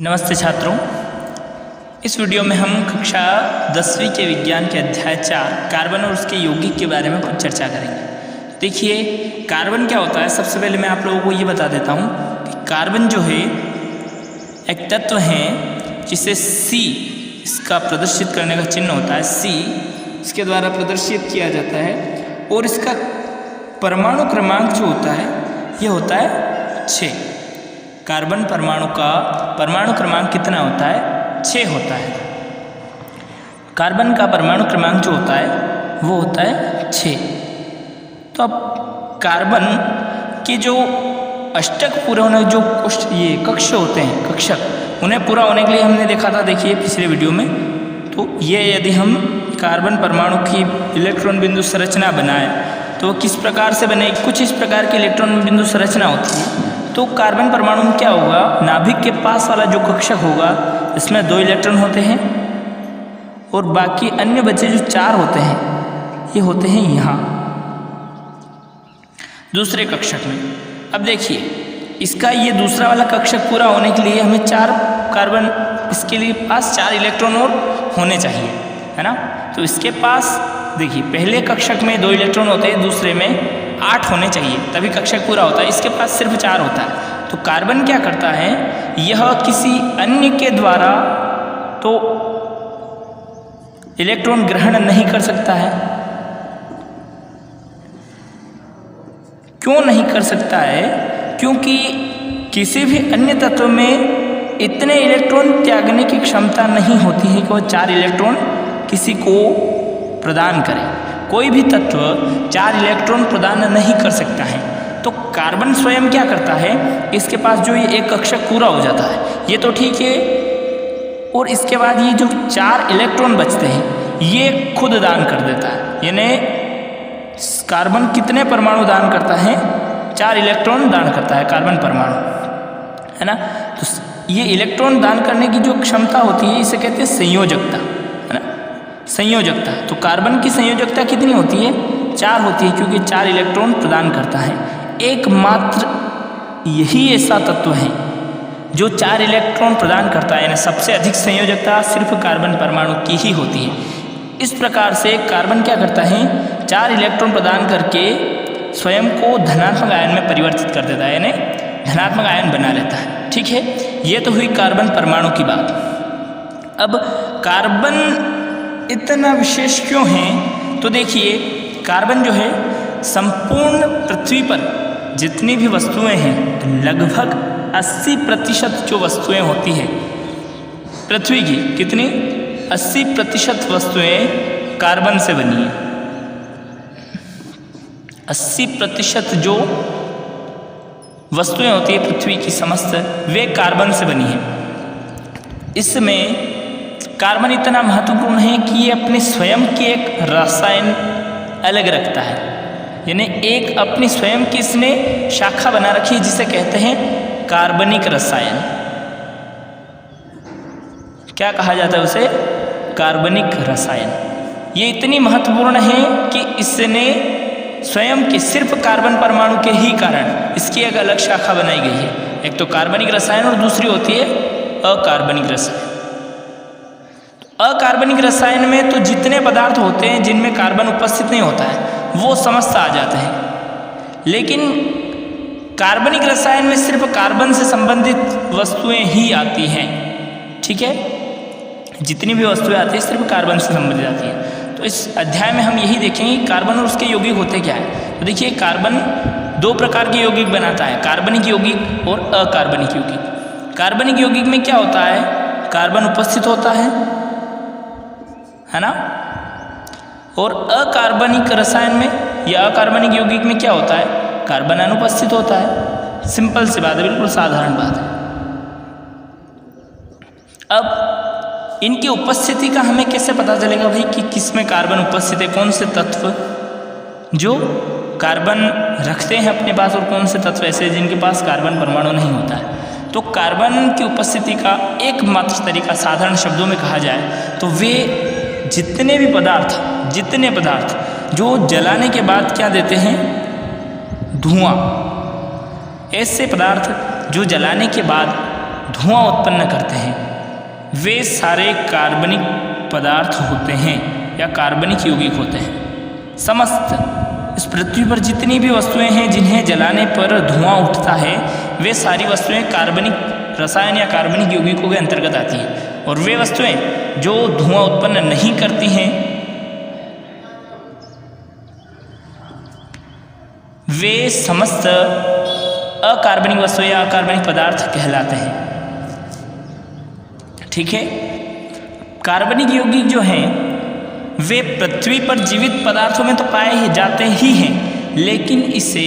नमस्ते छात्रों, इस वीडियो में हम कक्षा 10वीं के विज्ञान के अध्याय 4 कार्बन और उसके यौगिक के बारे में कुछ चर्चा करेंगे। देखिए, कार्बन क्या होता है। सबसे पहले मैं आप लोगों को ये बता देता हूँ कि कार्बन जो है एक तत्व है जिसे C इसका प्रदर्शित करने का चिन्ह होता है। C इसके द्वारा प्रदर्शित किया जाता है और इसका परमाणु क्रमांक जो होता है ये होता है 6। कार्बन परमाणु का परमाणु क्रमांक कितना होता है? 6 होता है। कार्बन का परमाणु क्रमांक जो होता है वो होता है 6। तो अब कार्बन के जो अष्टक पूरे होने जो ये कक्ष होते हैं, कक्षक, उन्हें पूरा होने के लिए हमने देखा था, देखिए पिछले वीडियो में। तो ये यदि हम कार्बन परमाणु की इलेक्ट्रॉन बिंदु संरचना बनाए तो किस प्रकार से बने? कुछ इस प्रकार की इलेक्ट्रॉन बिंदु संरचना होती है। तो कार्बन परमाणु में क्या होगा? नाभिक के पास वाला जो कक्षक होगा इसमें 2 इलेक्ट्रॉन होते हैं और बाकी अन्य बचे जो 4 होते हैं ये होते हैं यहाँ दूसरे कक्षक में। अब देखिए, इसका ये दूसरा वाला कक्षक पूरा होने के लिए हमें 4 कार्बन, इसके लिए पास 4 इलेक्ट्रॉन और होने चाहिए, है ना। तो इसके पास देखिए, पहले कक्षक में 2 इलेक्ट्रॉन होते हैं, दूसरे में 8 होने चाहिए, तभी कक्षक पूरा होता है। इसके पास सिर्फ 4 होता है। तो कार्बन क्या करता है? यह किसी अन्य के द्वारा तो इलेक्ट्रॉन ग्रहण नहीं कर सकता है। क्यों नहीं कर सकता है? क्योंकि किसी भी अन्य तत्व में इतने इलेक्ट्रॉन त्यागने की क्षमता नहीं होती है कि वह 4 इलेक्ट्रॉन किसी को प्रदान करे। कोई भी तत्व 4 इलेक्ट्रॉन प्रदान नहीं कर सकता है। तो कार्बन स्वयं क्या करता है? इसके पास जो ये एक कक्षक पूरा हो जाता है, ये तो ठीक है, और इसके बाद ये जो 4 इलेक्ट्रॉन बचते हैं ये खुद दान कर देता है। यानी कार्बन कितने परमाणु दान करता है? 4 इलेक्ट्रॉन दान करता है कार्बन परमाणु, है ना। तो ये इलेक्ट्रॉन दान करने की जो क्षमता होती है इसे कहते हैं संयोजकता, है ना, संयोजकता। तो कार्बन की संयोजकता कितनी होती है? 4 होती है, क्योंकि 4 इलेक्ट्रॉन प्रदान करता है। एकमात्र यही ऐसा तत्व है जो 4 इलेक्ट्रॉन प्रदान करता है, यानी सबसे अधिक संयोजकता सिर्फ कार्बन परमाणु की ही होती है। इस प्रकार से कार्बन क्या करता है? 4 इलेक्ट्रॉन प्रदान करके स्वयं को धनात्मक आयन में परिवर्तित कर देता है, यानी धनात्मक आयन बना लेता है। ठीक है, ये तो हुई कार्बन परमाणु की बात। अब कार्बन इतना विशेष क्यों है? तो देखिए, कार्बन जो है संपूर्ण पृथ्वी पर जितनी भी वस्तुएं हैं, लगभग 80% जो वस्तुएं होती हैं पृथ्वी की, कितनी? 80% वस्तुएं कार्बन से बनी है। 80% जो वस्तुएं होती है पृथ्वी की समस्त, वे कार्बन से बनी है। इसमें कार्बन इतना महत्वपूर्ण है कि ये अपने स्वयं की एक रसायन अलग रखता है, यानी एक अपनी स्वयं की इसने शाखा बना रखी है जिसे कहते हैं कार्बनिक रसायन। क्या कहा जाता है उसे? कार्बनिक रसायन। ये इतनी महत्वपूर्ण है कि इसने स्वयं के सिर्फ कार्बन परमाणु के ही कारण इसकी एक अलग शाखा बनाई गई है। एक तो कार्बनिक रसायन और दूसरी होती है अकार्बनिक रसायन। अकार्बनिक रसायन में तो जितने पदार्थ होते हैं जिनमें कार्बन उपस्थित नहीं होता है वो समस्त आ जाते हैं, लेकिन कार्बनिक रसायन में सिर्फ कार्बन से संबंधित वस्तुएं ही आती हैं। ठीक है, जितनी भी वस्तुएं आती हैं सिर्फ कार्बन से संबंधित आती हैं। तो इस अध्याय में हम यही देखेंगे कार्बन और उसके यौगिक होते क्या है। तो देखिए, कार्बन 2 प्रकार के यौगिक बनाता है, कार्बनिक यौगिक और अकार्बनिक यौगिक। कार्बनिक यौगिक में क्या होता है? कार्बन उपस्थित होता है ना। और अकार्बनिक रसायन में या अकार्बनिक यौगिक में क्या होता है? कार्बन अनुपस्थित होता है। सिंपल सी बात है, बिल्कुल साधारण बात है। अब इनकी उपस्थिति का हमें कैसे पता चलेगा भाई कि किस में कार्बन उपस्थित है? कौन से तत्व जो कार्बन रखते हैं अपने पास और कौन से तत्व ऐसे हैं जिनके पास कार्बन परमाणु नहीं होता है? तो कार्बन की उपस्थिति का एकमात्र तरीका साधारण शब्दों में कहा जाए तो वे जितने पदार्थ जो जलाने के बाद क्या देते हैं? धुआं। ऐसे पदार्थ जो जलाने के बाद धुआं उत्पन्न करते हैं वे सारे कार्बनिक पदार्थ होते हैं या कार्बनिक यौगिक होते हैं। समस्त इस पृथ्वी पर जितनी भी वस्तुएं हैं जिन्हें जलाने पर धुआं उठता है वे सारी वस्तुएं कार्बनिक रसायन या कार्बनिक यौगिकों के अंतर्गत आती हैं। और वे वस्तुएं जो धुआं उत्पन्न नहीं करती हैं वे समस्त अकार्बनिक वस्तुएं या अकार्बनिक पदार्थ कहलाते हैं। ठीक है। कार्बनिक यौगिक जो हैं वे पृथ्वी पर जीवित पदार्थों में तो पाए जाते ही हैं, लेकिन इसे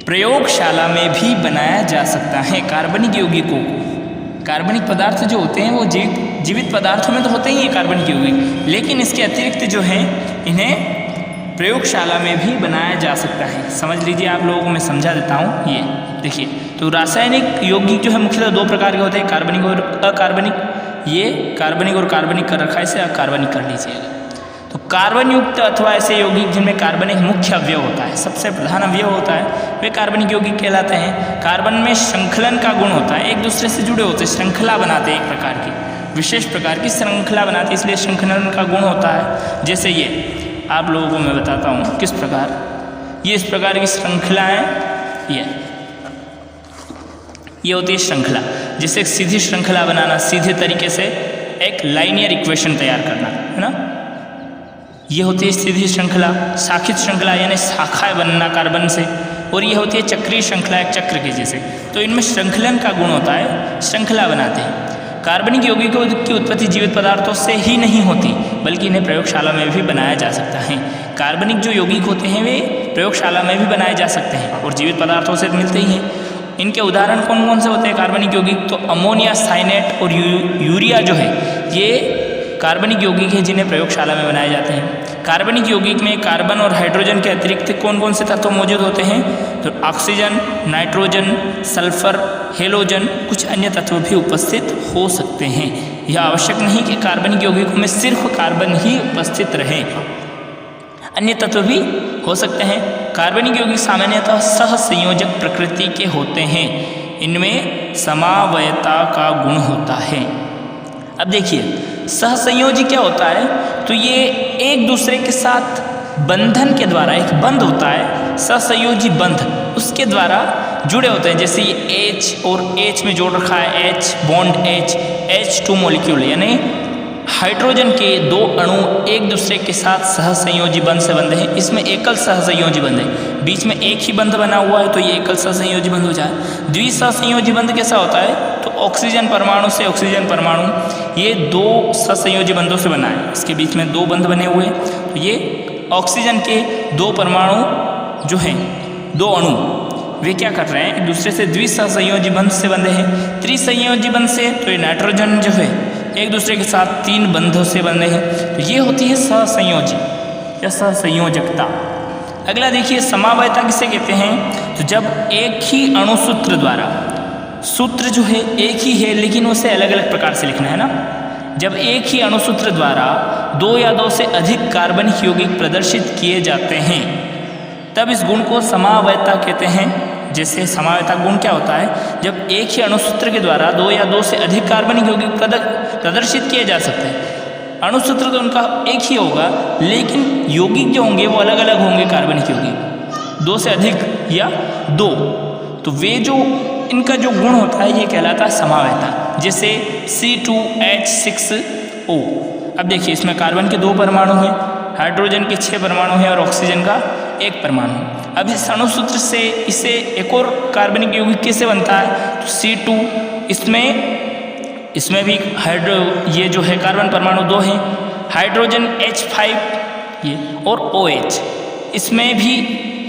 प्रयोगशाला में भी बनाया जा सकता है। कार्बनिक यौगिकों को, कार्बनिक पदार्थ जो होते हैं वो जीवित पदार्थों में तो होते ही हैं कार्बनिक यौगिक, लेकिन इसके अतिरिक्त जो है इन्हें प्रयोगशाला में भी बनाया जा सकता है। समझ लीजिए, आप लोगों को मैं समझा देता हूँ। ये देखिए, तो रासायनिक यौगिक जो है मुख्यतः दो प्रकार के होते हैं, कार्बनिक और अकार्बनिक। ये कार्बनिक और कार्बनिक कर रखा है, इसे अकार्बनिक कर लीजिएगा। तो कार्बन युक्त अथवा ऐसे यौगिक जिनमें कार्बनिक मुख्य अवयव होता है, सबसे प्रधान अवयव होता है, वे कार्बनिक यौगिक कहलाते हैं। कार्बन में श्रृंखलन का गुण होता है, एक दूसरे से जुड़े होते हैं, श्रृंखला बनाते हैं, एक प्रकार की विशेष प्रकार की श्रृंखला बनाते हैं, इसलिए श्रृंखलन का गुण होता है। जैसे ये आप लोगों को मैं बताता हूँ किस प्रकार, ये इस प्रकार की श्रृंखलाएँ, ये होती है श्रृंखला। जैसे एक सीधी श्रृंखला बनाना, सीधे तरीके से एक लाइनियर इक्वेशन तैयार करना, है ना, ये होती है सीधी श्रृंखला। शाखित श्रृंखला यानी शाखाएं बनना कार्बन से, और ये होती है चक्रीय श्रृंखला, एक चक्र के जैसे। तो इनमें श्रृंखलन का गुण होता है, श्रृंखला बनाते हैं। कार्बनिक यौगिकों की उत्पत्ति जीवित पदार्थों से ही नहीं होती, बल्कि इन्हें प्रयोगशाला में भी बनाया जा सकता है। कार्बनिक जो यौगिक होते हैं वे प्रयोगशाला में भी बनाए जा सकते हैं और जीवित पदार्थों से मिलते ही हैं। इनके उदाहरण कौन कौन से होते हैं कार्बनिक यौगिक? तो अमोनिया, साइनेट और यूरिया जो है ये कार्बनिक यौगिक है जिन्हें प्रयोगशाला में बनाए जाते हैं। कार्बनिक यौगिक में कार्बन और हाइड्रोजन के अतिरिक्त कौन कौन से तत्व मौजूद होते हैं? तो ऑक्सीजन, नाइट्रोजन, सल्फर, हेलोजन, कुछ अन्य तत्व भी उपस्थित हो सकते हैं। यह आवश्यक नहीं कि कार्बनिक यौगिकों में सिर्फ कार्बन ही उपस्थित रहे, अन्य तत्व भी हो सकते हैं। कार्बनिक यौगिक सामान्यतः सहसंयोजक प्रकृति के होते हैं, इनमें समवायता का गुण होता है। अब देखिए, सहसंयोजी क्या होता है? तो ये एक दूसरे के साथ बंधन के द्वारा, एक बंध होता है सहसंयोजी बंध, उसके द्वारा जुड़े होते हैं। जैसे ये H और H में जोड़ रखा है, H bond H, H2 molecule, यानी हाइड्रोजन के दो अणु एक दूसरे के साथ सहसंयोजी बंध से बंधे हैं। इसमें एकल सहसंयोजी बंध है, बीच में एक ही बंध बना हुआ है, तो ये एकल सहसंयोजी बंध हो जाए। द्विसहसंयोजी बंध कैसा होता है? तो ऑक्सीजन परमाणु से ऑक्सीजन परमाणु, ये दो सहसंयोजी बंधों से बना है, इसके बीच में दो बंध बने हुए हैं। तो ये ऑक्सीजन के दो परमाणु जो हैं, दो अणु, वे क्या कर रहे हैं? एक दूसरे से द्विसहसंयोजी बंध से बंधे हैं। त्रिसंयोजी बंध से तो ये नाइट्रोजन जो है एक दूसरे के साथ तीन बंधों से बंधे हैं, तो ये होती है सहसंयोजी या सहसंयोजकता। अगला देखिए, समवायता किसे कहते हैं? तो जब एक ही अणुसूत्र द्वारा, सूत्र जो है एक ही है लेकिन उसे अलग अलग प्रकार से लिखना है ना, जब एक ही अणुसूत्र द्वारा दो या दो से अधिक कार्बनिक यौगिक प्रदर्शित किए जाते हैं तब इस गुण को समवायता कहते हैं। जैसे समवायता गुण क्या होता है? जब एक ही अणुसूत्र के द्वारा दो या दो से अधिक कार्बनिक यौगिक प्रदर्शित किए जा सकते हैं। अणुसूत्र तो उनका एक ही होगा लेकिन यौगिक जो होंगे वो अलग अलग होंगे, कार्बनिक यौगिक दो से अधिक या दो, तो वे जो इनका जो गुण होता है ये कहलाता है समवायता। जैसे C2H6O, अब देखिए इसमें कार्बन के दो परमाणु हैं, हाइड्रोजन के 6 परमाणु हैं और ऑक्सीजन का 1 परमाणु। अब इस अणुसूत्र से इसे एक और कार्बनिक यौगिक कैसे बनता है? तो C2, इसमें भी ये जो है कार्बन परमाणु 2 हैं, हाइड्रोजन H5 ये और OH, इसमें भी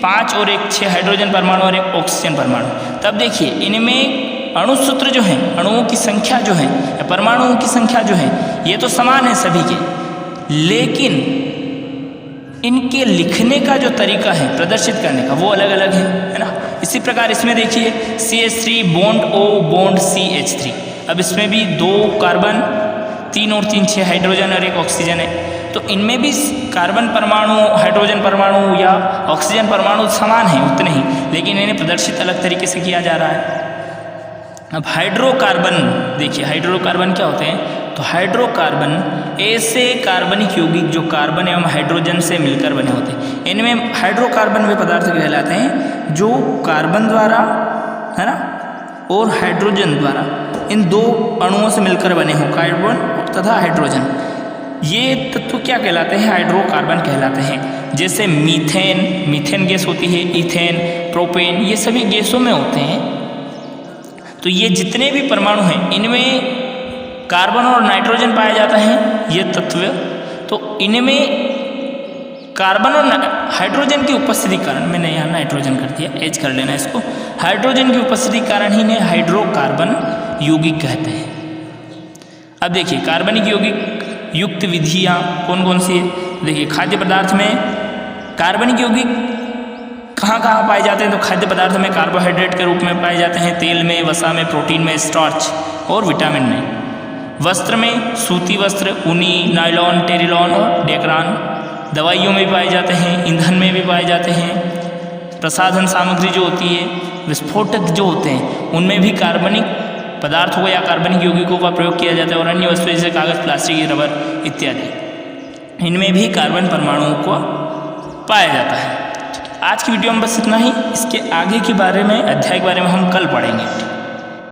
5 और 1 6 हाइड्रोजन परमाणु और 1 ऑक्सीजन परमाणु। तब देखिए इनमें अणुसूत्र जो हैं, अणुओं की संख्या जो है या परमाणुओं की संख्या जो है ये तो समान है सभी के, लेकिन इनके लिखने का जो तरीका है प्रदर्शित करने का वो अलग अलग है ना। इसी प्रकार इसमें देखिए CH3 bond O bond CH3, अब इसमें भी 2 कार्बन 3 और 3 6 हाइड्रोजन और 1 ऑक्सीजन है, तो इनमें भी कार्बन परमाणु, हाइड्रोजन परमाणु या ऑक्सीजन परमाणु समान हैं उतने ही, लेकिन इन्हें प्रदर्शित अलग तरीके से किया जा रहा है। अब हाइड्रोकार्बन देखिए, हाइड्रोकार्बन क्या होते हैं? तो हाइड्रोकार्बन ऐसे कार्बनिक यौगिक जो कार्बन एवं हाइड्रोजन से मिलकर बने होते हैं। इनमें हाइड्रोकार्बन वे पदार्थ कहलाते हैं जो कार्बन द्वारा, है ना, और हाइड्रोजन द्वारा, इन दो अणुओं से मिलकर बने हों, कार्बन तथा हाइड्रोजन। ये तत्व क्या कहलाते हैं? हाइड्रोकार्बन कहलाते हैं। जैसे मीथेन गैस होती है, इथेन, प्रोपेन, ये सभी गैसों में होते हैं। तो ये जितने भी परमाणु हैं इनमें कार्बन और नाइट्रोजन पाया जाता है, ये तत्व। तो इनमें कार्बन और हाइड्रोजन की उपस्थिति कारण, मैंने यहाँ नाइट्रोजन कर दिया, एच कर लेना इसको, हाइड्रोजन की उपस्थिति कारण ही इन्हें हाइड्रोकार्बन यौगिक कहते हैं। अब देखिए कार्बनिक यौगिक युक्त विधियाँ कौन कौन सी है? देखिए खाद्य पदार्थ में कार्बनिक यौगिक कहाँ कहाँ पाए जाते हैं? तो खाद्य पदार्थ में कार्बोहाइड्रेट के रूप में पाए जाते हैं, तेल में, वसा में, प्रोटीन में, स्टार्च और विटामिन में। वस्त्र में सूती वस्त्र, ऊनी, नायलॉन, टेरिलॉन और डेक्रान। दवाइयों में भी पाए जाते हैं, ईंधन में भी पाए जाते हैं। प्रसाधन सामग्री जो होती है, विस्फोटक जो होते हैं, उनमें भी कार्बनिक पदार्थों को या कार्बनिक यौगिकों का प्रयोग किया जाता है। और अन्य वस्तुएं जैसे कागज, प्लास्टिक, रबर इत्यादि, इनमें भी कार्बन परमाणुओं को पाया जाता है। आज की वीडियो में बस इतना ही। इसके आगे के बारे में, अध्याय के बारे में हम कल पढ़ेंगे।